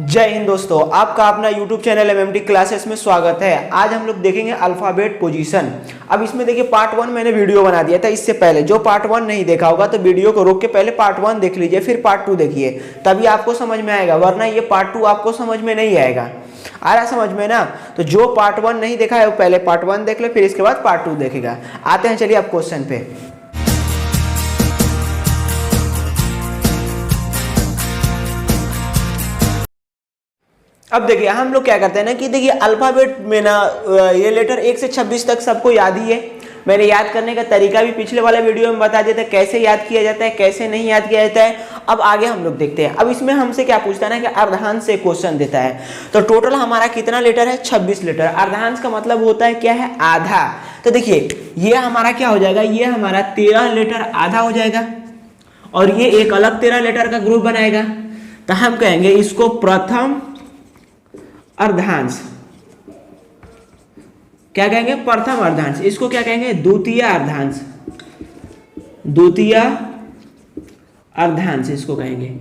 जय हिंद दोस्तों, आपका अपना YouTube चैनल MMT क्लासेस में स्वागत है। आज हम लोग देखेंगे अल्फाबेट पोजीशन। अब इसमें देखिए पार्ट 1 मैंने वीडियो बना दिया था इससे पहले। जो पार्ट 1 नहीं देखा होगा तो वीडियो को रोक के पहले पार्ट 1 देख लीजिए, फिर पार्ट 2 देखिए, तभी आपको समझ में आएगा, वरना ये पार्ट 2 आपको समझ में नहीं आएगा। आ रहा समझ में ना? तो जो पार्ट 1 नहीं देखा है वो पहले पार्ट 1 देख ले, फिर इसके बाद पार्ट 2 देखेगा। आते हैं चलिए अब क्वेश्चन पे। अब देखिए हम लोग क्या करते हैं ना कि देखिए अल्फाबेट में ना ये लेटर 1 से 26 तक सबको याद ही है। मैंने याद करने का तरीका भी पिछले वाले वीडियो में बता दिया था, कैसे याद किया जाता है, कैसे नहीं याद किया जाता है। अब आगे हम लोग देखते हैं। अब इसमें हमसे क्या पूछता है ना कि अर्धांश से क्वेश्चन देता है। तो टोटल हमारा कितना लेटर है? 26 लेटर। अर्धांश का मतलब होता है क्या है? आधा। तो देखिए ये हमारा क्या हो जाएगा? ये हमारा 13 लेटर आधा हो जाएगा और ये एक अलग 13 लेटर का ग्रुप बनाएगा। तो हम कहेंगे इसको प्रथम अर्धांश। क्या कहेंगे? प्रथम अर्धांश। इसको क्या कहेंगे? द्वितीय अर्धांश। द्वितीय अर्धांश इसको कहेंगे।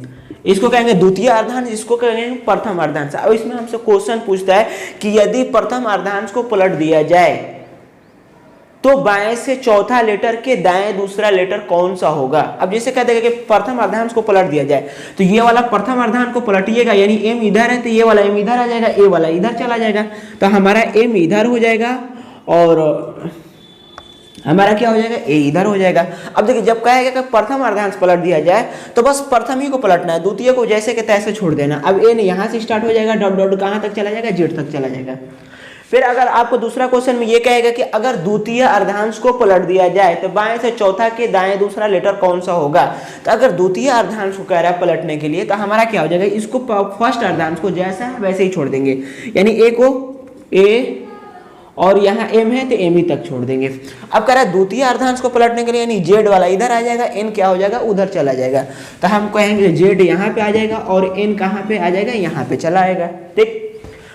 इसको कहेंगे द्वितीय अर्धांश, इसको कहेंगे प्रथम अर्धांश। अब इसमें हमसे क्वेश्चन पूछता है कि यदि प्रथम अर्धांश को पलट दिया जाए तो बाएं से चौथा लेटर के दाएं दूसरा लेटर कौन सा होगा? अब जैसे कह देगा कि प्रथम अर्धांश को पलट दिया जाए तो ये वाला प्रथम अर्धांश को पलटिएगा, यानी एम इधर है तो ये वाला एम इधर आ जाएगा, ए वाला इधर चला जाएगा। तो हमारा एम इधर हो जाएगा और हमारा क्या हो जाएगा? ए इधर हो जाएगा। अब देखिए जब कहेगा कि प्रथम अर्धांश पलट दिया जाए तो बस प्रथम ही को पलटना है, द्वितीय को जैसे के तैसे छोड़ देना। अब ए यहाँ से स्टार्ट हो जाएगा, डॉट डॉट कहाँ तक चला जाएगा? जेड तक चला जाएगा। फिर अगर आपको दूसरा क्वेश्चन में ये कहेगा कि अगर द्वितीय अर्धांश को पलट दिया जाए तो बाएं से चौथा के दाएं दूसरा लेटर कौन सा होगा? तो अगर द्वितीय अर्धांश को कह रहा है पलटने के लिए तो हमारा क्या हो जाएगा? इसको फर्स्ट अर्धांश को जैसा है वैसे ही छोड़ देंगे, यानी ए को ए और यहाँ एम है तो एम ही तक छोड़ देंगे। अब कह रहा है द्वितीय अर्धांश को पलटने के लिए, यानी जेड वाला इधर आ जाएगा, एन क्या हो जाएगा? उधर चला जाएगा। तो हम कहेंगे जेड यहाँ पे आ जाएगा और एन कहाँ पे आ जाएगा? यहाँ पे चला आएगा। ठीक।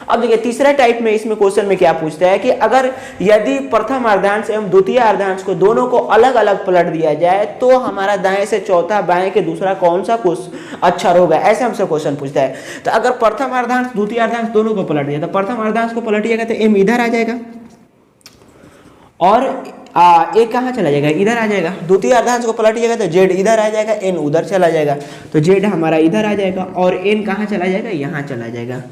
अब देखिए तीसरा टाइप में इसमें क्वेश्चन में क्या पूछता है कि अगर यदि प्रथम अर्धांश एवं द्वितीय अर्धांश को दोनों को अलग अलग पलट दिया जाए तो हमारा दाएं से चौथा बाएं के दूसरा कौन सा अक्षर होगा? ऐसे हमसे क्वेश्चन पूछता है। तो अगर प्रथम अर्धांश द्वितीय अर्धांश दोनों को पलट दिया तो प्रथम अर्धांश को पलटिएगा तो एम इधर आ जाएगा और ए कहाँ चला जाएगा? इधर आ जाएगा। द्वितीय अर्धांश को पलटिएगा तो जेड इधर आ जाएगा, एन उधर चला जाएगा। तो जेड हमारा इधर आ जाएगा और एन कहाँ चला जाएगा? यहाँ चला जाएगा।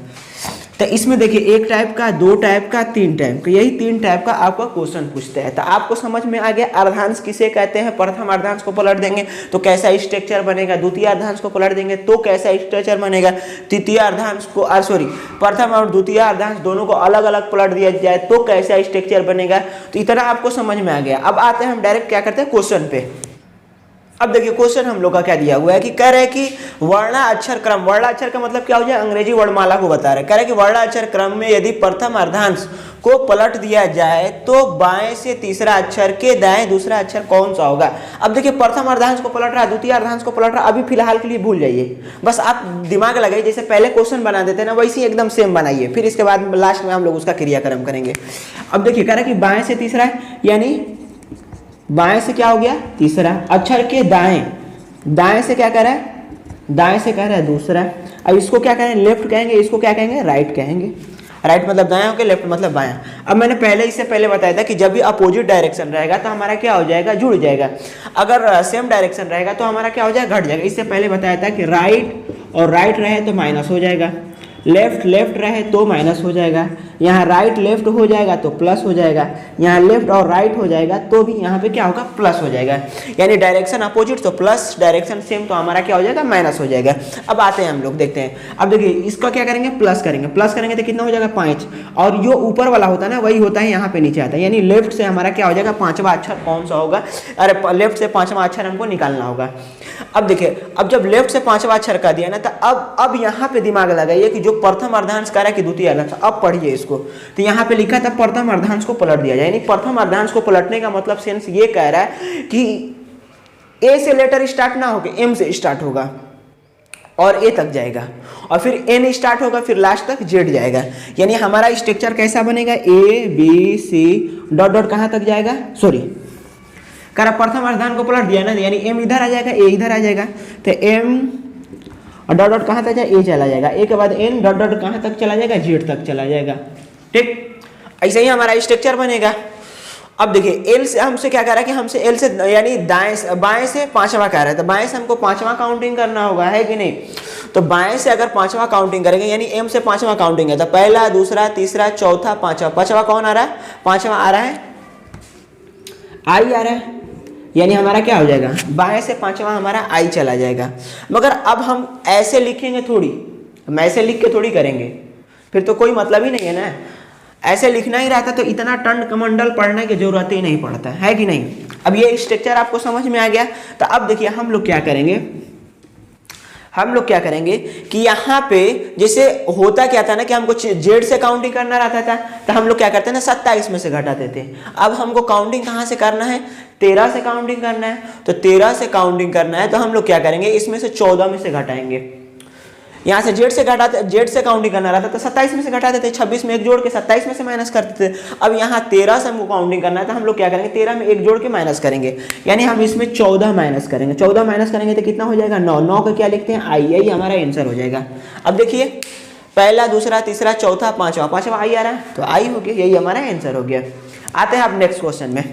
तो इसमें देखिए एक टाइप का, दो टाइप का, तीन टाइप का, यही तीन टाइप का आपका क्वेश्चन पूछते हैं। तो आपको समझ में आ गया अर्धांश किसे कहते हैं। प्रथम अर्धांश को पलट देंगे तो कैसा स्ट्रक्चर बनेगा, द्वितीय अर्धांश को पलट देंगे तो कैसा स्ट्रक्चर बनेगा, तृतीय अर्धांश को प्रथम और द्वितीय अर्धांश दोनों को अलग अलग पलट दिया जाए तो कैसा स्ट्रक्चर बनेगा। तो इतना आपको समझ में आ गया। अब आते हैं हम डायरेक्ट क्या करते हैं क्वेश्चन पे। अब देखिए क्वेश्चन हम लोग का क्या दिया हुआ है कि कह रहे हैं कि वर्णाक्षर क्रम, वर्णाक्षर का मतलब क्या हो जाए? अंग्रेजी वर्णमाला को बता रहे हैं। कह रहे हैं कि वर्णाक्षर क्रम में यदि प्रथम अर्धांश को पलट दिया जाए तो बाएं से तीसरा अक्षर के दाएं दूसरा अक्षर कौन सा होगा? अब देखिए प्रथम अर्धांश को पलट रहा है, द्वितीय अर्धांश को पलट रहा है, अभी फिलहाल के लिए भूल जाइए, बस आप दिमाग लगाइए। जैसे पहले क्वेश्चन बना देते हैं ना वैसे ही एकदम सेम बनाइए, फिर इसके बाद लास्ट में हम लोग उसका क्रियाक्रम करेंगे। अब देखिए कह रहा है कि बाएं से तीसरा है, यानी बाएं से क्या हो गया? तीसरा अक्षर के दाएं, दाएं से क्या कह रहा है? दाएं से कह रहा है दूसरा। अब इसको क्या कहेंगे? लेफ्ट कहेंगे। इसको क्या कहेंगे? राइट कहेंगे। राइट मतलब दायां हो गया, लेफ्ट मतलब बायां। अब मैंने पहले इससे पहले बताया था कि जब भी अपोजिट डायरेक्शन रहेगा तो हमारा क्या हो जाएगा? जुड़ जाएगा। अगर सेम डायरेक्शन रहेगा तो हमारा क्या हो जाएगा? घट जाएगा। इससे पहले बताया था कि राइट और राइट रहे तो माइनस हो जाएगा, लेफ्ट लेफ्ट रहे तो माइनस हो जाएगा, यहाँ राइट लेफ्ट हो जाएगा तो प्लस हो जाएगा, यहाँ लेफ्ट और राइट हो जाएगा तो भी यहाँ पे क्या होगा? प्लस हो जाएगा। यानी डायरेक्शन अपोजिट तो प्लस, डायरेक्शन सेम तो हमारा क्या हो जाएगा? माइनस हो जाएगा। अब आते हैं हम लोग देखते हैं। अब देखिए इसका क्या करेंगे? प्लस करेंगे। प्लस करेंगे तो कितना हो जाएगा? 5। और जो ऊपर वाला होता है ना वही होता है यहाँ पे नीचे आता है, यानी लेफ्ट से हमारा क्या हो जाएगा? पांचवा अक्षर कौन सा होगा? अरे लेफ्ट से पांचवा अक्षर हमको निकालना होगा। अब देखिए अब जब लेफ्ट से पांचवा अक्षर का दिया ना तो अब यहाँ पे दिमाग लगाइए कि जो प्रथम अर्धांश कह रहा है कि द्वितीय अर्धांश, अब पढ़िए इसको। तो यहाँ पे लिखा था प्रथम अर्धांश को पलट दिया जाए, यानी प्रथम अर्धांश को पलटने का मतलब सेंस ये कह रहा है कि ए से लेटर स्टार्ट ना होकर एम से स्टार्ट होगा और ए तक जाएगा और फिर एन स्टार्ट होगा, फिर लास्ट तक जेड जाएगा। यानी हमारा स्ट्रक्चर कैसा बनेगा? A B C dot dot कहाँ तक जाएगा? कह रहा प्रथम अर्धांश को पलट दिया ना, यानी एम इधर आ जाएगा, ए इधर आ जाएगा। तो एम और डॉट डॉट कहाँ तक जाए, ए चला जाएगा, ए के बाद एन, डॉट डॉट कहाँ तक चला जाएगा, जेड तक चला जाएगा। ठीक, ऐसे ही हमारा स्ट्रक्चर बनेगा। अब देखिए एल से हमसे क्या कह रहा है कि हमसे एल से यानी दाएं बाएं से पांचवा कह रहा है, तो बाएं से हमको पांचवा काउंटिंग करना होगा, है कि नहीं। तो बाएं से अगर पांचवा काउंटिंग करेंगे यानी एम से पांचवा काउंटिंग है, तो पहला, दूसरा, तीसरा, चौथा, पांचवा। पांचवा कौन आ रहा है, पांचवा आ रहा है आई आ रहा है, यानी हमारा क्या हो जाएगा, बाएं से पांचवा हमारा आई चला जाएगा। मगर अब हम ऐसे लिखेंगे थोड़ी, हम ऐसे लिख के थोड़ी करेंगे, फिर तो कोई मतलब ही नहीं है ना। ऐसे लिखना ही रहता तो इतना टंड कमंडल पढ़ने की जरूरत ही नहीं पड़ता है कि नहीं। अब ये स्ट्रक्चर आपको समझ में आ गया। तो अब देखिए हम लोग क्या करेंगे, हम लोग क्या करेंगे कि यहाँ पे जैसे होता क्या था ना कि हमको जेड से काउंटिंग करना रहता था, तो हम लोग क्या करते हैं ना 27 में से घटाते थे। अब हमको काउंटिंग कहाँ से करना है, 13 से काउंटिंग करना है। तो 13 से काउंटिंग करना है तो हम लोग क्या करेंगे, इसमें से 14 में से घटाएंगे। यहाँ से जेड से घटाते, जेड से काउंटिंग करना रहता तो 27 में से घटाते थे, 26 में एक जोड़ के 27 में से माइनस करते थे। अब यहाँ 13 से हमको काउंटिंग करना है तो हम लोग क्या करेंगे, 13 में एक जोड़ के माइनस करेंगे, यानी हम इसमें 14 माइनस करेंगे। 14 माइनस करेंगे तो कितना हो जाएगा, 9। 9 का क्या लिखते हैं, आई, यही हमारा आंसर हो जाएगा। अब देखिए पहला, दूसरा, तीसरा, चौथा, पांचवा, पांचवा आई आ रहा है, तो आई हो गया, यही हमारा आंसर हो गया। आते हैं अब नेक्स्ट क्वेश्चन में।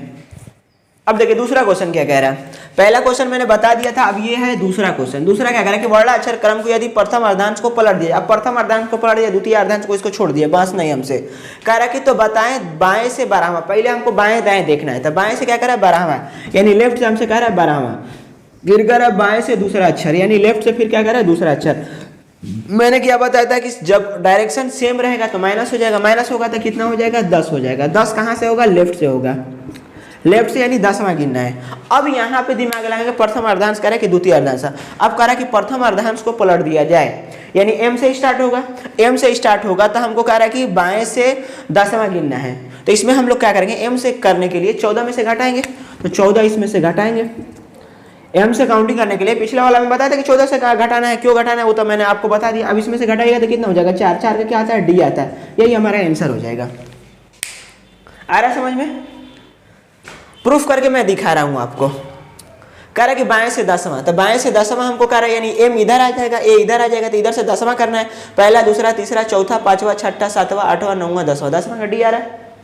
अब देखिए दूसरा क्वेश्चन क्या कह रहा है। पहला क्वेश्चन मैंने बता दिया था, अब ये है दूसरा क्वेश्चन। दूसरा क्या कह रहा है कि वर्णाक्षर क्रम को यदि प्रथम अर्धांश को पलट दिया, अब प्रथम अर्धांश को पलट दिया, द्वितीय अर्धांश को इसको छोड़ दिया, बस नहीं हमसे कह रहा है कि तो बताएं बाएं से 12वां। पहले हमको बाएं दाएं देखना है, तो बाएं से क्या कह रहा है 12वां, यानी लेफ्ट से हमसे कह रहा है 12वां। फिर कह रहा है बाएं से दूसरा अक्षर, यानी लेफ्ट से फिर क्या कह रहा है दूसरा अक्षर। मैंने क्या बताया था कि जब डायरेक्शन सेम रहेगा तो माइनस हो जाएगा, माइनस होगा तो कितना हो जाएगा, 10 हो जाएगा। 10 कहाँ से होगा, लेफ्ट से होगा, लेफ्ट से यानी 10वां गिनना है। अब यहाँ पे दिमाग लगाएंगे, प्रथम अर्धांश कह रहा है कि द्वितीय अर्धांश, अब कह रहा है कि प्रथम अर्धांश को पलट दिया जाए, यानी एम से स्टार्ट होगा। एम से स्टार्ट होगा तो हमको कह रहा है कि बाएं से 10वां गिनना है। तो इसमें हम लोग क्या करेंगे, एम से करने के लिए 14 में से घटाएंगे, तो 14 इसमें से घटाएंगे। एम से काउंटिंग करने के लिए पिछले वाला में बताया था कि 14 से घटाना है, क्यों घटाना है वो तो मैंने आपको बता दिया। अब इसमें से घटाएगा तो कितना हो जाएगा, 4। 4 का क्या आता है, डी आता है, यही हमारा आंसर हो जाएगा। आ रहा समझ में, प्रूफ करके मैं दिखा रहा हूं आपको। कह रहा है कि बाएं से 10वां, तो बाएं से 10वां हमको कह रहा है, यानी एम इधर आ जाएगा, ए इधर आ जाएगा, तो इधर से 10वां करना है। पहला, दूसरा, तीसरा, चौथा, पांचवा, छठा, 7वां, 8वां, 9वां, 10वां। 10वां का डी आ रहा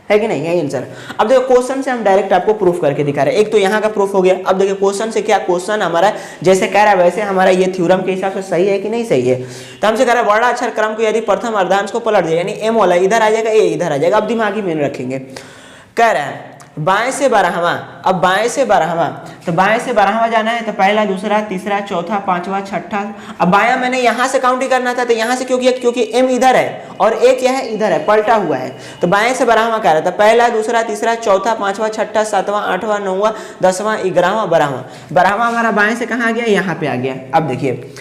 है कि नहीं, यही आंसर। अब देखो क्वेश्चन से हम डायरेक्ट आपको प्रूफ करके दिखा रहे हैं। एक तो यहाँ का प्रूफ हो गया। अब देखिए क्वेश्चन से क्या, क्वेश्चन हमारा जैसे कह रहा है वैसे हमारा ये थ्योरम के हिसाब से सही है कि नहीं सही है। तो हमसे कह रहा है वर्णाक्षर क्रम को यदि प्रथम अर्धांश को पलट दिया, यानी एम वाला इधर आ जाएगा, ए इधर आ जाएगा। अब दिमागी में रखेंगे, कह रहा है बाएं से 12वां। अब बाएं से 12वां, तो बाएं से 12वां जाना है तो पहला, दूसरा, तीसरा, चौथा, पांचवा, छठा। अब बायां मैंने यहां से काउंटिंग करना था, तो यहां से क्यों किया, क्योंकि एम इधर है और एक यह है इधर है, पलटा हुआ है। तो बाएं से 12वां कह रहा था, पहला, दूसरा, तीसरा, चौथा, पांचवा, छठा, 7वां, 8वां, 9वां, 10वां, 11वां, 12वां। 12वां हमारा बाएं से कहाँ आ गया, यहाँ पे आ गया। अब देखिए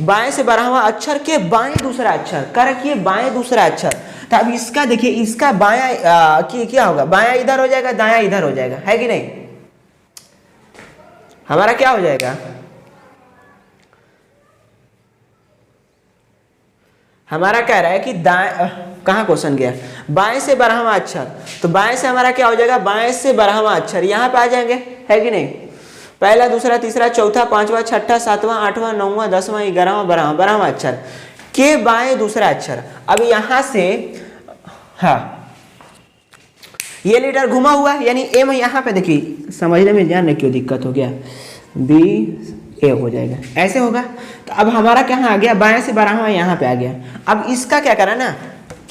बाएं से 12वां अक्षर के बाएं दूसरा अक्षर, कर रखिए बाएं दूसरा अक्षर। तो अब इसका देखिए, इसका बायां क्या होगा, बायां इधर हो जाएगा, दायां इधर हो जाएगा, है कि नहीं। हमारा क्या हो जाएगा, हमारा कह रहा है कि कहाँ क्वेश्चन गया, बाएं से 12वां अक्षर। तो बाएं से हमारा क्या हो जाएगा, बाएं से 12वां अक्षर यहाँ पे आ जाएंगे, है कि नहीं। पहला, दूसरा, तीसरा, चौथा, पांचवा, छठा, 7वां, 8वां, 9वां, 10वां, 11वां, 12वां, 12वां अक्षर के बाएं दूसरा अक्षर। अब यहां से हाँ ये लीटर घुमा हुआ, यानी एम यहाँ पे देखिए, समझने में जान क्यों दिक्कत हो गया, बी ए हो जाएगा, ऐसे होगा। तो अब हमारा कहाँ आ गया, बाएं से 12वां यहाँ पे आ गया। अब इसका क्या करा ना,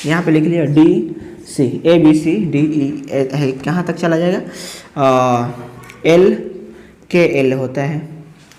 यहाँ पे लिख लिया D C, A B C D E, कहाँ तक चला जाएगा, एल के एल होता है,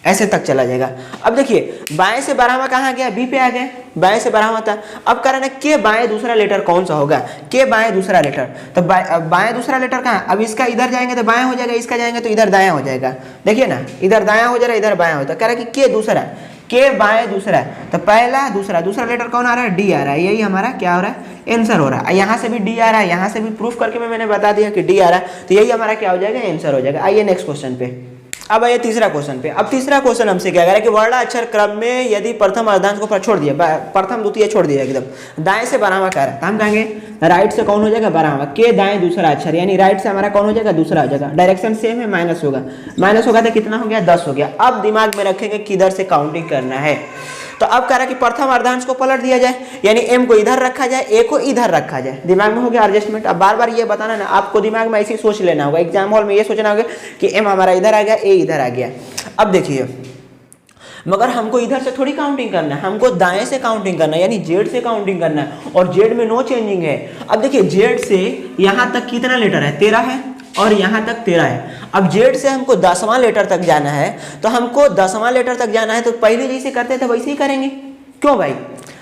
ऐसे तक चला जाएगा। अब देखिए बाएं से 12वां कहाँ गया, बी पे आ गए, बाएं से 12वां था। अब कह रहे हैं के बाएं दूसरा लेटर कौन सा होगा, के बाएं दूसरा लेटर। तो बाएं दूसरा लेटर कहाँ, अब इसका इधर जाएंगे तो बाएं हो जाएगा, इसका जाएंगे तो इधर दायां हो जाएगा। देखिए ना, इधर दायां हो जा रहा है, इधर बायां होता है। कह रहा है कि के दूसरा, के बाएं दूसरा, तो पहला, दूसरा, दूसरा लेटर कौन आ रहा है, डी आ रहा है, यही हमारा क्या हो रहा है, आंसर हो रहा है। यहाँ से भी डी आ रहा है, यहाँ से भी प्रूफ करके मैंने बता दिया कि डी आ रहा है, तो यही हमारा क्या हो जाएगा, आंसर हो जाएगा। आइए नेक्स्ट क्वेश्चन पे। अब आइए तीसरा क्वेश्चन पे। अब तीसरा क्वेश्चन हमसे क्या कह रहा है कि वर्णाक्षर क्रम में यदि प्रथम अर्धांश को छोड़ दिया, प्रथम द्वितीय छोड़ दिया एकदम, दाएं से 12वां कह रहा है, तो हम कहेंगे राइट से कौन हो जाएगा, 12वां, के दाएं दूसरा अक्षर, यानी राइट से हमारा कौन हो जाएगा, दूसरा हो जाएगा। डायरेक्शन सेम है, माइनस होगा, माइनस होगा तो कितना हो गया, 10 हो गया। अब दिमाग में रखेंगे किधर से काउंटिंग करना है। तो अब कह रहा है कि प्रथम अर्धांश को पलट दिया जाए, यानी m को इधर रखा जाए, a को इधर रखा जाए। दिमाग में हो गया एडजस्टमेंट। अब बार बार ये बताना ना, आपको दिमाग में ऐसे ही सोच लेना होगा, एग्जाम हॉल में ये सोचना होगा कि m हमारा इधर आ गया, a इधर आ गया। अब देखिए, मगर हमको इधर से थोड़ी काउंटिंग करना है, हमको दाएं से काउंटिंग करना है, यानी जेड से काउंटिंग करना है, और जेड में नो चेंजिंग है। अब देखिए जेड से यहाँ तक कितना लेटर है, 13 है, और यहाँ तक 13 है। अब जेड से हमको 10वां लेटर तक जाना है, तो हमको 10वां लेटर तक जाना है, तो पहले जैसे करते थे वैसे ही करेंगे। क्यों भाई,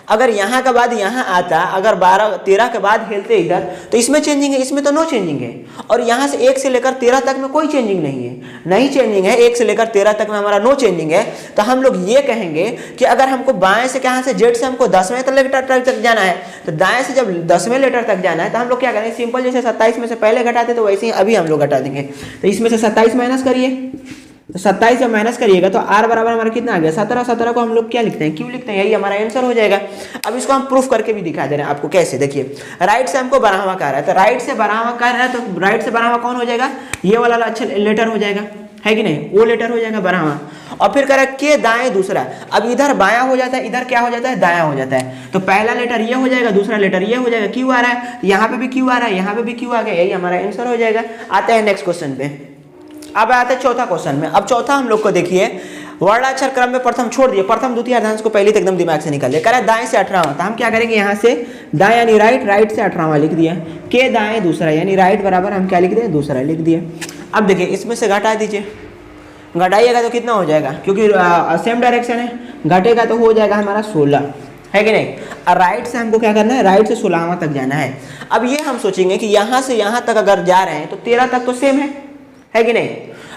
अगर यहाँ के बाद यहाँ आता, अगर 13 के बाद हेलते इधर, तो इसमें चेंजिंग है, इसमें तो नो चेंजिंग है। और यहाँ से 1 से लेकर 13 तक में कोई चेंजिंग नहीं है, नहीं चेंजिंग है, 1 से लेकर 13 तक में हमारा नो चेंजिंग है। तो हम लोग ये कहेंगे कि अगर हमको बाएं से, कहाँ से, जेड से हमको 10वें लेटर तक जाना है, तो दाएं से जब 10वें लेटर तक जाना है, तो हम लोग क्या करेंगे, सिंपल जैसे 27 में से पहले घटाते तो वैसे ही अभी हम लोग घटा देंगे। तो इसमें से 27 माइनस करिए, तो 27 जब माइनस करिएगा तो r बराबर हमारा कितना आ गया, 17। 17 को हम लोग क्या लिखते हैं, क्यों लिखते हैं, यही हमारा आंसर हो जाएगा। अब इसको हम प्रूफ करके भी दिखा दे रहे हैं आपको कैसे। देखिए, राइट से हमको 12वां कह रहा है, तो राइट से 12वां कह रहा है, तो राइट से 12वां कौन हो जाएगा, ये वाला अच्छा लेटर हो जाएगा, है कि नहीं, वो लेटर हो जाएगा 12वां। और फिर कह रहा है के दाएं दूसरा, अब इधर बायां हो जाता है, इधर क्या हो जाता है, दायां हो जाता है। तो पहला लेटर ये हो जाएगा, दूसरा लेटर ये हो जाएगा, क्यू आ रहा है, यहाँ पे भी क्यू आ रहा है, यहाँ पे भी क्यू आ गया, यही हमारा आंसर हो जाएगा। आते हैं नेक्स्ट क्वेश्चन पे। अब आते हैं चौथा क्वेश्चन में। अब चौथा हम लोग को देखिए, वर्णाक्षर क्रम में प्रथम छोड़ दिए, प्रथम द्वितीय अर्धांश को पहले तो एकदम दिमाग से निकाल दिया। कह रहा है दाएं से 18वां, तो हम क्या करेंगे, यहाँ से दाएं यानी राइट, राइट से 18वां लिख दिया, के दाएं दूसरा यानी राइट बराबर हम क्या लिख दिए, दूसरा लिख दिए। अब देखिए इसमें से घटा दीजिए, घटाइएगा तो कितना हो जाएगा, क्योंकि सेम डायरेक्शन है, घटेगा तो हो जाएगा हमारा 16, है कि नहीं। और राइट से हमको क्या करना है, राइट से 16वां तक जाना है। अब ये हम सोचेंगे कि यहाँ से यहाँ तक अगर जा रहे हैं तो 13 तक तो सेम है कि नहीं।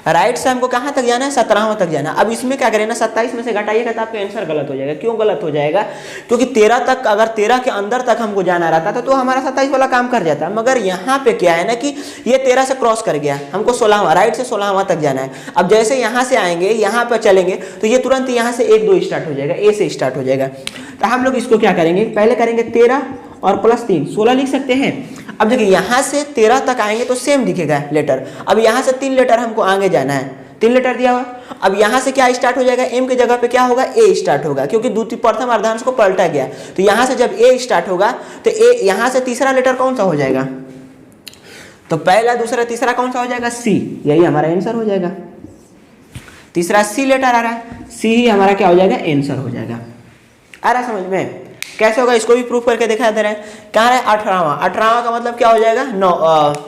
राइट से हमको कहाँ तक जाना है, 17वां तक जाना है। अब इसमें क्या करें ना, 27 में से घटाइएगा तो आपका आंसर गलत हो जाएगा। क्यों गलत हो जाएगा, क्योंकि 13 तक, अगर 13 के अंदर तक हमको जाना रहता था तो हमारा 27 वाला काम कर जाता। मगर यहाँ पे क्या है ना कि ये 13 से क्रॉस कर गया, हमको 16वां, राइट से 16वां तक जाना है। अब जैसे यहाँ से आएंगे, यहाँ पर चलेंगे तो ये तुरंत यहाँ से 1 2 स्टार्ट हो जाएगा, ए से स्टार्ट हो जाएगा। तो हम लोग इसको क्या करेंगे, पहले करेंगे 13 और प्लस 3 16 लिख सकते हैं। अब देखिए यहाँ से 13 तक आएंगे तो सेम दिखेगा लेटर। अब यहाँ से 3 लेटर हमको आगे जाना है, 3 लेटर दिया हुआ। अब यहाँ से क्या स्टार्ट हो जाएगा, एम की जगह पे क्या होगा, ए स्टार्ट होगा, क्योंकि द्वितीय प्रथम अर्धांश को पलटा गया। तो यहाँ से जब ए स्टार्ट होगा तो ए, यहाँ से तीसरा लेटर कौन सा हो जाएगा, तो पहला दूसरा तीसरा कौन सा हो जाएगा, सी, यही हमारा आंसर हो जाएगा। तीसरा सी लेटर आ रहा है, सी ही हमारा क्या हो जाएगा, आंसर हो जाएगा। आ रहा समझ में, कैसे होगा इसको भी प्रूफ करके दिखा दे रहे हैं। कहाँ है 18वां, 18वां का मतलब क्या हो जाएगा,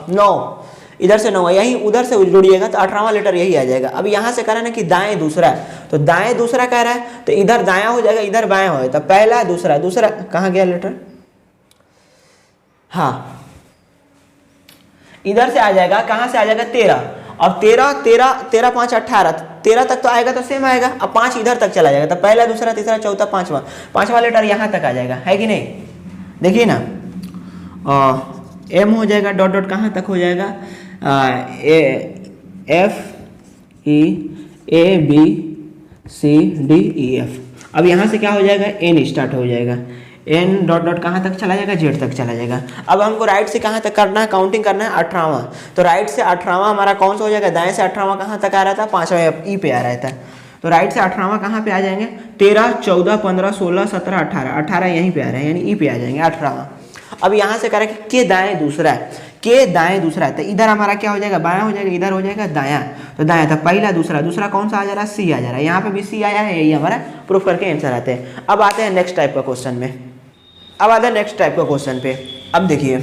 9, इधर से 9 है, यही उधर से जोड़िएगा तो 18वां लेटर यही आ जाएगा। अब यहाँ से कह रहा है ना कि दाएं दूसरा, तो दाएं दूसरा कह रहा है तो इधर दायां हो जाएगा, इधर बायां हो जाएगा। तो पहला दूसरा, दूसरा कहाँ गया लेटर, हाँ इधर से आ जाएगा, कहाँ से आ जाएगा 13, और 13 5 18, 13 तक तो आएगा तो सेम आएगा। अब 5 इधर तक चला जाएगा, तो पहला दूसरा तीसरा चौथा पांचवा लेटर यहाँ तक आ जाएगा, है कि नहीं। देखिए ना, एम हो जाएगा, डॉट डॉट कहाँ तक हो जाएगा, F E A B C D E F. अब यहाँ से क्या हो जाएगा, एन स्टार्ट हो जाएगा, एन डॉट डॉट कहाँ तक चला जाएगा, जेड तक चला जाएगा। अब हमको राइट से कहाँ तक करना है, काउंटिंग करना है 18वां, तो राइट से 18वां हमारा कौन सा हो जाएगा, दाएं से 18वां कहाँ तक आ रहा था, 5वां ई पे आ रहा था। तो राइट से 18वां कहाँ पे आ जाएंगे, 13 14 15 16 17 18 यहीं पे आ रहे हैं, यानी ई पे आ जाएंगे 18वां। अब यहाँ से कह रहा है कि के दाएं दूसरा है, के दाएं दूसरा है, तो इधर हमारा क्या हो जाएगा, बायां हो जाएगा, इधर हो जाएगा दायां। तो दायां था पहला दूसरा, दूसरा कौन सा आ जा रहा है, सी आ जा रहा है, यहाँ पे भी सी आया है, यही हमारा प्रूफ करके आंसर आते हैं। अब आते हैं नेक्स्ट टाइप का क्वेश्चन में, अब आते हैं नेक्स्ट टाइप का क्वेश्चन पे। अब देखिए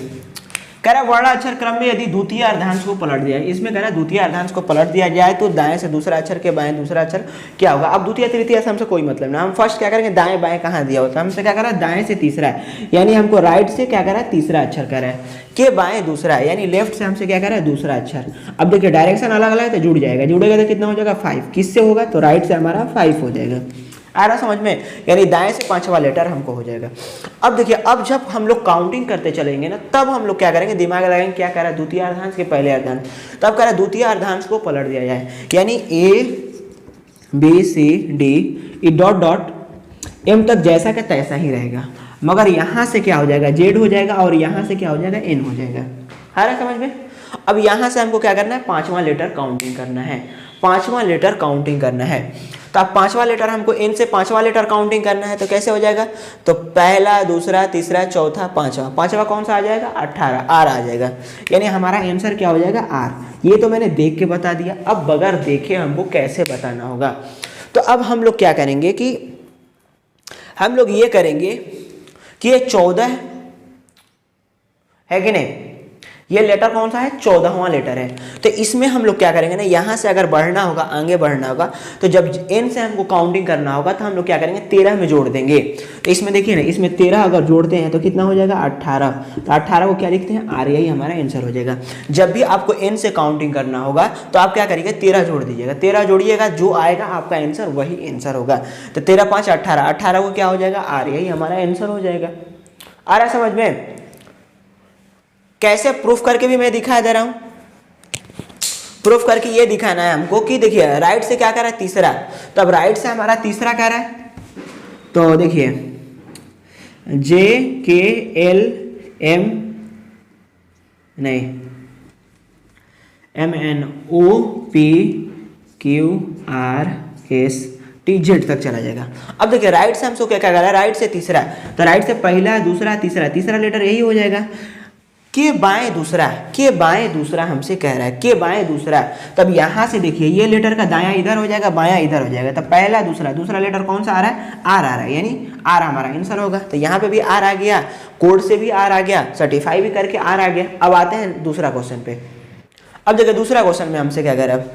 कह रहा है वर्णाक्षर क्रम में यदि द्वितीय अर्धांश को पलट दिया, इसमें कह रहा है द्वितीय अर्धांश को पलट दिया जाए तो दाएं से दूसरा अक्षर के बाएं दूसरा अक्षर क्या होगा। अब द्वितीय तृतीय से हमसे कोई मतलब ना, हम फर्स्ट क्या करेंगे, दाएं बाएं कहाँ दिया होता है, हमसे क्या कर रहा है, दाएं से तीसरा है, यानी हमको राइट से क्या कर रहा है, तीसरा अक्षर कर रहा है, के बाएं दूसरा है, यानी लेफ्ट से हमसे क्या कर रहा है, दूसरा अक्षर। अब देखिए डायरेक्शन अलग अलग है तो जुड़ जाएगा, जुड़ेगा तो कितना हो जाएगा 5, किससे होगा, तो राइट से हमारा 5 हो जाएगा। आ रहा समझ में, यानी दाएं से 5वां लेटर हमको हो जाएगा। अब देखिए, अब जब हम लोग काउंटिंग करते चलेंगे ना, तब हम लोग क्या करेंगे, दिमाग लगाएंगे, क्या कह रहा है, द्वितीय अर्धांश के पहले अर्धांश, तब कह रहा है द्वितीय अर्धांश को पलट दिया जाए, यानी A B C D E dot dot M तक जैसा का तैसा ही रहेगा, मगर यहाँ से क्या हो जाएगा, जेड हो जाएगा, और यहाँ से क्या हो जाएगा, एन हो जाएगा। आ रहा समझ में। अब यहाँ से हमको क्या करना है, 5वां लेटर काउंटिंग करना है, 5वां लेटर काउंटिंग करना है। तो अब पांचवा लेटर हमको एन से पांचवा लेटर काउंटिंग करना है, तो कैसे हो जाएगा, तो पहला, दूसरा, तीसरा, चौथा, पांचवा, पांचवा कौन सा आ जाएगा, 18, आर आ जाएगा। यानी हमारा आंसर क्या हो जाएगा, आर। ये तो मैंने देख के बता दिया, अब बगैर देखे हमको कैसे बताना होगा। तो अब हम लोग क्या करेंगे कि हम लोग ये करेंगे कि ये 14 है कि नहीं, ये लेटर कौन सा है, 14वां लेटर है। तो इसमें हम लोग क्या करेंगे ना, यहाँ से अगर बढ़ना होगा, आगे बढ़ना होगा, तो जब एन से हमको काउंटिंग करना होगा तो हम लोग क्या करेंगे, 13 में जोड़ देंगे। तो इसमें देखिए ना, इसमें 13 अगर जोड़ते हैं तो कितना हो जाएगा, 18। तो 18 को क्या लिखते हैं, आर, यही हमारा आंसर हो जाएगा। जब भी आपको एन से काउंटिंग करना होगा तो आप क्या करिएगा, 13 जोड़ दीजिएगा, 13 जोड़िएगा, जो आएगा आपका आंसर वही आंसर होगा। तो 13 5 18, 18 को क्या हो जाएगा, आर, यही हमारा आंसर हो जाएगा। आ रहा समझ में? कैसे प्रूफ करके भी मैं दिखा दे रहा हूं। प्रूफ करके ये दिखाना है हमको कि देखिए राइट से क्या कर रहा है, तीसरा, तो अब राइट से हमारा तीसरा क्या रहा है, तो देखिए JKLM नहीं MNOPQRSTZ तक चला जाएगा। अब देखिए राइट से हमको क्या क्या कर रहा है, राइट से तीसरा, तो राइट से पहला, दूसरा, तीसरा, तीसरा लेटर यही हो जाएगा। के बाएं दूसरा, के बाएं दूसरा हमसे कह रहा है, के बाएं दूसरा, तब यहाँ से देखिए ये लेटर का दायां इधर हो जाएगा, बायां इधर हो जाएगा। तब पहला, दूसरा, दूसरा लेटर कौन सा आ रहा है, आर आ रहा है, यानी आर हमारा आंसर होगा। तो यहाँ पे भी आर आ गया, कोड से भी आर आ गया, सर्टिफाई भी करके आर आ गया। अब आते हैं दूसरा क्वेश्चन पे। अब देखिए दूसरा क्वेश्चन में हमसे क्या कह रहा है,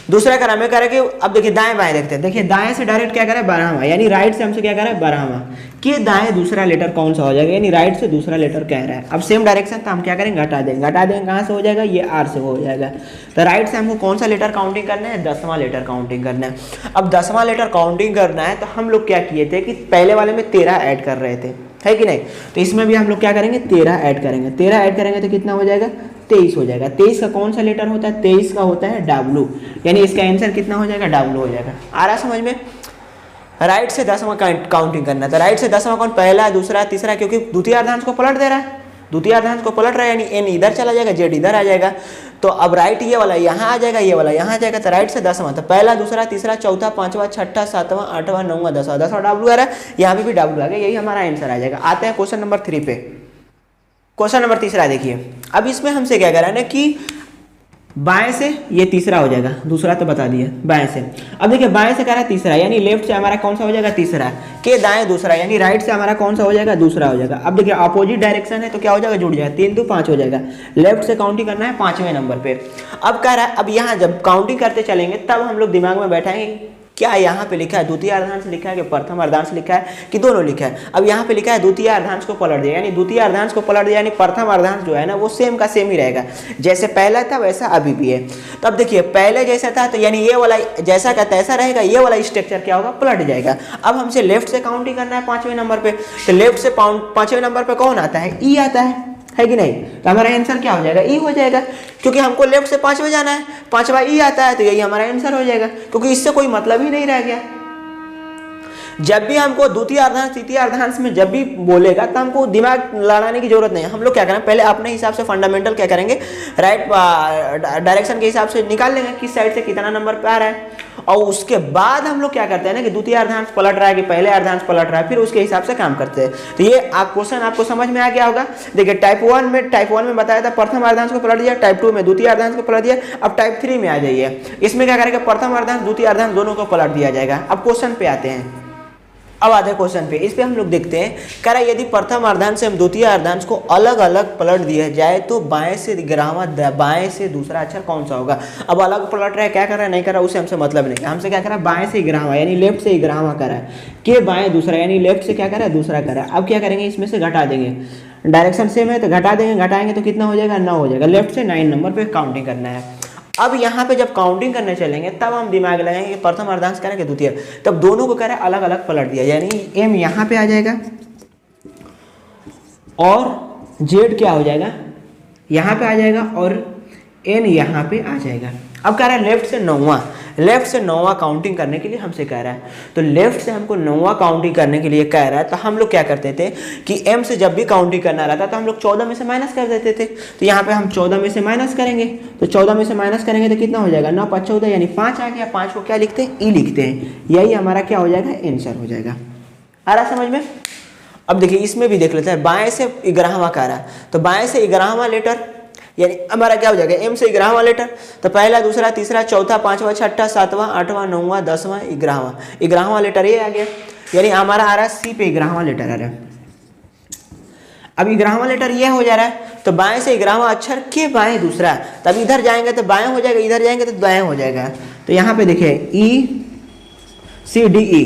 दूसरा का नाम है कह रहा है कि अब देखिए दाएं बाएं देखते हैं। देखिए दाएं से डायरेक्ट क्या कर रहा है, 12वां, यानी राइट से हमसे क्या कर रहा है, 12वां, कि दाएं दूसरा लेटर कौन सा हो जाएगा, यानी राइट से दूसरा लेटर कह रहा है। अब सेम डायरेक्शन, तो हम क्या करेंगे, घटा देंगे, घटा देंगे, कहाँ से हो जाएगा, ये आर से हो जाएगा। तो राइट से हमको कौन सा लेटर काउंटिंग करना है, 10वां लेटर काउंटिंग करना है। अब 10वां लेटर काउंटिंग करना है तो हम लोग क्या किए थे कि पहले वाले में 13 ऐड कर रहे थे, है कि नहीं, तो इसमें भी हम लोग क्या करेंगे, 13 ऐड करेंगे। 13 ऐड करेंगे तो कितना हो जाएगा, 23 हो जाएगा। 23 का कौन सा लेटर होता है, 23 का होता है डब्लू, यानी इसका आंसर कितना हो जाएगा, डब्लू हो जाएगा। आ रहा समझ में? राइट से 10वां काउंटिंग करना है, तो राइट से 10वां कौन, पहला, दूसरा, तीसरा, क्योंकि द्वितीय अर्धांश को पलट दे रहा है, द्वितीय अर्धांश को पलट रहा है, यानी एन इधर चला जाएगा, जेड इधर आ जाएगा। तो अब राइट ये वाला यहाँ आ जाएगा, ये वाला यहाँ आ जाएगा। तो राइट से 10वां, तो पहला, दूसरा, तीसरा, चौथा, पांचवा, छठा, सातवां, आठवां, नौवां, 10वां, 10वां डब्लू आ रहा है, यहाँ पे भी डब्लू आ गया, यही हमारा आंसर आ जाएगा। आते हैं क्वेश्चन नंबर 3 पे। क्वेश्चन नंबर तीसरा देखिए, अब इसमें हमसे क्या कह रहा है ना कि बाएं से ये तीसरा हो जाएगा, दूसरा तो बता दिया, बाएं से। अब देखिए बाएं से कह रहा है तीसरा, यानी लेफ्ट से हमारा कौन सा हो जाएगा, तीसरा, के दाएं दूसरा, यानी राइट से हमारा कौन सा हो जाएगा, दूसरा हो जाएगा। अब देखिए अपोजिट डायरेक्शन है तो क्या हो जाएगा, जुड़ जाएगा, 3 2 5 हो जाएगा। लेफ्ट से काउंटिंग करना है 5वें नंबर पे। अब कह रहा है, अब यहाँ जब काउंटिंग करते चलेंगे तब हम लोग दिमाग में बैठाएंगे क्या यहाँ पे लिखा है, द्वितीय अर्धांश लिखा है कि प्रथम अर्धांश लिखा है कि दोनों लिखा है। अब यहाँ पे लिखा है द्वितीय अर्धांश को पलट दिया, यानी द्वितीय अर्धांश को पलट दिया, यानी प्रथम अर्धांश जो है ना वो सेम का सेम ही रहेगा, जैसे पहला था वैसा अभी भी है। तो अब देखिए पहले जैसा था तो यानी ये वाला जैसा का तैसा रहेगा, ये वाला स्ट्रक्चर क्या होगा, पलट जाएगा। अब हमसे लेफ्ट से काउंटिंग करना है 5वें नंबर पे, तो लेफ्ट से 5वें नंबर पे कौन आता है, ई आता है कि नहीं, तो हमारा आंसर क्या हो जाएगा, ई हो जाएगा, क्योंकि हमको लेफ्ट से 5वें जाना है, 5वां ई आता है, तो यही हमारा आंसर हो जाएगा, क्योंकि इससे कोई मतलब ही नहीं रह गया। जब भी हमको द्वितीय अर्धांश तृतीय अर्धांश में जब भी बोलेगा तो हमको दिमाग लड़ाने की जरूरत नहीं है। हम लोग क्या करें, पहले अपने हिसाब से फंडामेंटल क्या करेंगे, राइट डायरेक्शन के हिसाब से निकाल लेंगे किस साइड से कितना नंबर पे आ रहा है, और उसके बाद हम लोग क्या करते हैं ना कि द्वितीय अर्धांश पलट रहा है कि पहले अर्धांश पलट रहा है, फिर उसके हिसाब से काम करते हैं। तो ये क्वेश्चन आपको समझ में आ गया होगा। देखिए टाइप 1 में बताया था प्रथम अर्धांश को पलट दिया, टाइप 2 में द्वितीय अर्धांश को पलट दिया। अब टाइप 3 में आ जाइए, इसमें क्या करेंगे, प्रथम अर्धांश द्वितीय अर्धांश दोनों को पलट दिया जाएगा। अब क्वेश्चन पे आते हैं, अब आते हैं क्वेश्चन पे। इस पे हम लोग देखते हैं, कह रहा है यदि प्रथम अर्धांश से हम द्वितीय अर्धांश को अलग अलग पलट दिया जाए तो बाएं से ग्रामा, बाएं से दूसरा अक्षर कौन सा होगा। अब अलग पलट रहा है, क्या कर रहा है, नहीं कर रहा, उससे हमसे मतलब नहीं है। हमसे क्या कर रहा है, बाएं से ग्रामा यानी लेफ्ट से ग्रामा कर रहा है, के बाएं दूसरा यानी लेफ्ट से क्या कर रहा है, दूसरा कर रहा है। अब क्या करेंगे, इसमें से घटा देंगे, डायरेक्शन सेम है तो घटा देंगे, घटाएंगे तो कितना हो जाएगा, 9 हो जाएगा। लेफ्ट से 9 नंबर पे काउंटिंग करना है। अब यहाँ पे जब काउंटिंग करने चलेंगे तब हम दिमाग लगाएंगे कि प्रथम अर्धांश करें कि द्वितीय, तब दोनों को करें अलग अलग पलट दिया, यानी एम यहाँ पे आ जाएगा और जेड क्या हो जाएगा, यहाँ पे आ जाएगा और एन यहाँ पे आ जाएगा। अब कह रहा है लेफ्ट से 9वां, लेफ्ट से 9वां काउंटिंग करने के लिए हमसे कह रहा है। तो लेफ्ट से हमको 9वां काउंटिंग करने के लिए कह रहा है, तो हम लोग क्या करते थे कि m से जब भी काउंटिंग करना रहता तो हम लोग 14 में से माइनस कर देते थे। तो यहाँ पे हम 14 में से माइनस करेंगे, तो 14 में से माइनस करेंगे तो कितना हो जाएगा, 9 5 14 यानी 5 आ गया। 5 को क्या लिखते हैं, ई लिखते हैं। यही हमारा क्या हो जाएगा, आंसर हो जाएगा। आ रहा समझ में। अब देखिए इसमें भी देख लेते हैं, बाएं से 11वां का रहा है, तो बाएं से 11वां लेटर यानी हमारा क्या हो जाएगा, m से 11वां लेटर। तो पहला, दूसरा, तीसरा, चौथा, पांचवा, छठा, सातवां, आठवां, 9वां, 10वां, 11वां लेटर ये आ गया। यानी हमारा आ रहा है सी पे 11वां लेटर आ रहा है। अब 11वां लेटर ये हो जा रहा है, तो बाएं से 11वां अक्षर के बाएं दूसरा, तब इधर जाएंगे तो बाएं हो जाएगा, इधर जाएंगे तो दाएं हो जाएगा। तो यहाँ पे देखिए ECDE।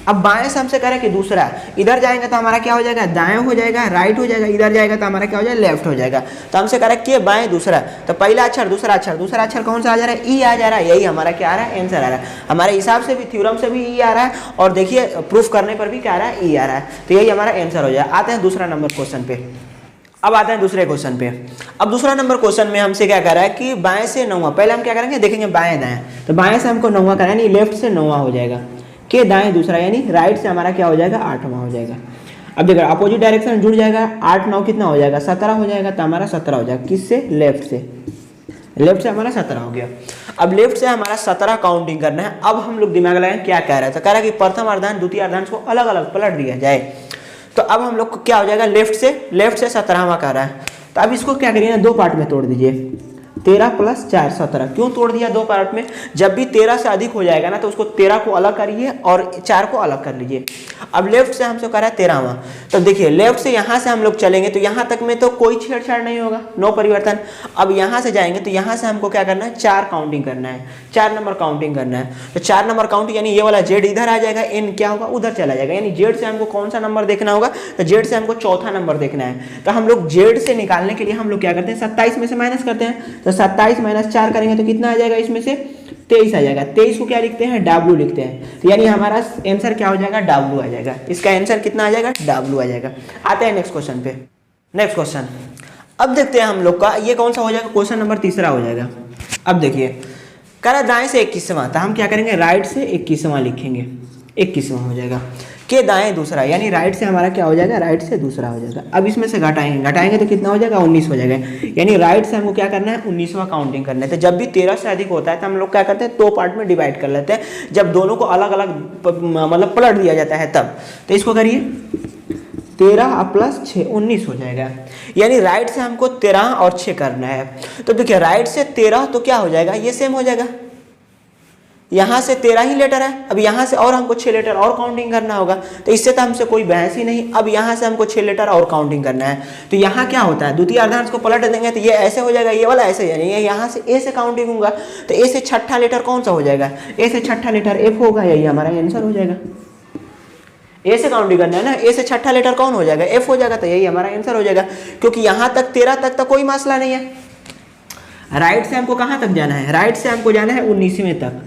अब बाएं से हमसे करें कि दूसरा, इधर जाएंगे तो हमारा क्या हो जाएगा, दाएं हो जाएगा, राइट हो जाएगा, इधर जाएगा तो हमारा क्या हो जाएगा, लेफ्ट हो जाएगा। तो हमसे करें कि बाएं दूसरा, तो पहला अक्षर, दूसरा अक्षर कौन सा आ जा रहा है, ई आ जा रहा है। यही हमारा क्या आ रहा है, आंसर आ रहा है। हमारे हिसाब से भी, थ्योरम से भी ई आ रहा है, और देखिए प्रूफ करने पर भी क्या आ रहा है, ई आ रहा है। तो यही हमारा आंसर हो जाएगा। आते हैं दूसरा नंबर क्वेश्चन पे। अब आते हैं दूसरे क्वेश्चन पे। अब दूसरा नंबर क्वेश्चन में हमसे क्या कर रहा है कि बाएं से 9वां, पहले हम क्या करेंगे, देखेंगे बाएं दाएं। तो बाएं से हमको 9वां करना है, यानी लेफ्ट से 9वां हो जाएगा, के दाएं दूसरा, यानी राइट से हमारा क्या हो जाएगा, 8वां हो जाएगा। अब देखो अपोजिट डायरेक्शन जुड़ जाएगा, 8 9 कितना हो जाएगा, 17 हो जाएगा। तो हमारा 17 हो जाएगा, किससे, लेफ्ट से। लेफ्ट से हमारा 17 हो गया। अब लेफ्ट से हमारा 17 काउंटिंग करना है। अब हम लोग दिमाग लगाएं, क्या कह रहा है, तो कह रहा है कि प्रथम अर्धांश द्वितीय अर्धांश को अलग अलग पलट दिया जाए। तो अब हम लोग को क्या हो जाएगा, लेफ्ट से 17वां कर रहा है। तो अब इसको क्या करिए ना, दो पार्ट में तोड़ दीजिए। 13 + 4 17। क्यों तोड़ दिया दो पार्ट में, जब भी 13 से अधिक हो जाएगा ना तो उसको 13 को अलग करिए और 4 को अलग कर लीजिए। अब लेफ्ट से हमसे करा है 13वां, तो देखिए लेफ्ट से यहाँ से हम लोग चलेंगे तो यहाँ तक में तो कोई छेड़छाड़ नहीं होगा, नो परिवर्तन। अब यहाँ से जाएंगे तो यहाँ से हमको क्या करना है, 4 काउंटिंग करना है, 4 नंबर काउंटिंग करना है। तो 4 नंबर काउंटिंग यानी ये वाला जेड इधर आ जाएगा, एन क्या होगा, उधर चला जाएगा। यानी जेड से हमको कौन सा नंबर देखना होगा, तो जेड से हमको चौथा नंबर देखना है। तो हम लोग जेड से निकालने के लिए हम लोग क्या करते हैं, 27 में से माइनस करते हैं। तो 27 - 4 करेंगे तो कितना आ जाएगा, इसमें से 23 आ जाएगा। 23 को क्या लिखते हैं, W लिखते हैं। तो यानी हमारा आंसर क्या हो जाएगा, W आ जाएगा। इसका आंसर कितना आ जाएगा, W आ जाएगा। आते हैं नेक्स्ट क्वेश्चन पे। नेक्स्ट क्वेश्चन अब देखते हैं हम लोग का, ये कौन सा हो जाएगा, क्वेश्चन नंबर तीसरा हो जाएगा। अब देखिए करा दाएं से 21वां, तो हम क्या करेंगे, राइट से 21वां लिखेंगे, 21वां हो जाएगा। के दाएं दूसरा, यानी राइट से हमारा क्या हो जाएगा, राइट से दूसरा हो जाएगा। अब इसमें से घटाएंगे तो कितना हो जाएगा, 19 हो जाएगा। यानी राइट से हमको क्या करना है, 19वां काउंटिंग करना है। तो जब भी 13 से अधिक होता है तो हम लोग क्या करते हैं, 2 पार्ट में डिवाइड कर लेते हैं। जब दोनों को अलग अलग मतलब पलट दिया जाता है तब। तो इसको करिए, 13 + 6 19 हो जाएगा। यानी राइट से हमको 13 और 6 करना है। तो देखिए राइट से 13 तो क्या हो जाएगा, ये सेम हो जाएगा। यहाँ से 13 ही लेटर है, अब यहाँ से और हमको 6 लेटर और काउंटिंग करना होगा। तो इससे तो हमसे कोई बहस ही नहीं। अब यहाँ से हमको 6 लेटर और काउंटिंग करना है। तो यहाँ क्या होता है, द्वितीय अर्धांश को पलट देंगे तो ये ऐसे हो जाएगा, ये वाला ऐसे, यानी ये यहाँ से ए से काउंटिंग होगा। तो ए से छठा लेटर कौन सा हो जाएगा, ए से छठा लेटर F होगा। यही हमारा आंसर हो जाएगा। ए से काउंटिंग करना है ना, ए से छठा लेटर कौन हो जाएगा, F हो जाएगा। तो यही हमारा आंसर हो जाएगा, क्योंकि यहाँ तक 13 तक तो कोई मसला नहीं है। राइट से हमको कहाँ तक जाना है, राइट से हमको जाना है 19वें तक।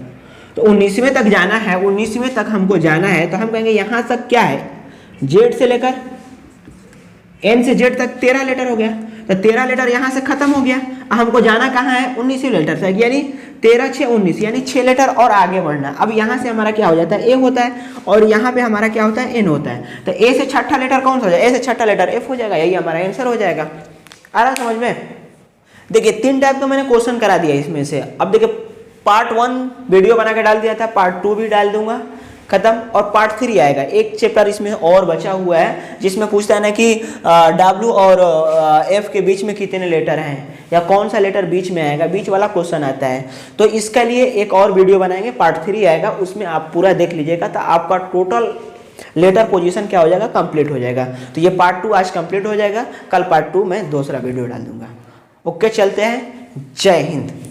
तो 19वें तक जाना है, 19वें तक हमको जाना है। तो हम कहेंगे यहाँ तक क्या है, जेड से लेकर एन से जेड तक 13 लेटर हो गया। तो 13 लेटर यहाँ से खत्म हो गया। हमको जाना कहाँ है, 19वें लेटर से, यानी 13 6 19, यानी 6 लेटर और आगे बढ़ना। अब यहाँ से हमारा क्या हो जाता है, ए होता है, और यहाँ पे हमारा क्या होता है, एन होता है। तो ए से छठा लेटर कौन सा हो जाएगा, ए से छठा लेटर F हो जाएगा। यही हमारा आंसर हो जाएगा। आ रहा समझ में। देखिए 3 टाइप का मैंने क्वेश्चन करा दिया इसमें से। अब देखिए पार्ट 1 वीडियो बना के डाल दिया था, पार्ट 2 भी डाल दूंगा, खत्म। और पार्ट 3 आएगा। एक चैप्टर इसमें और बचा हुआ है जिसमें पूछता है ना कि W और F के बीच में कितने लेटर हैं, या कौन सा लेटर बीच में आएगा, बीच वाला क्वेश्चन आता है। तो इसके लिए एक और वीडियो बनाएंगे, पार्ट 3 आएगा, उसमें आप पूरा देख लीजिएगा। तो आपका टोटल लेटर पोजीशन क्या हो जाएगा, कंप्लीट हो जाएगा। तो ये पार्ट 2 आज कंप्लीट हो जाएगा। कल पार्ट 2 में दूसरा वीडियो डाल दूंगा। ओके, चलते हैं। जय हिंद।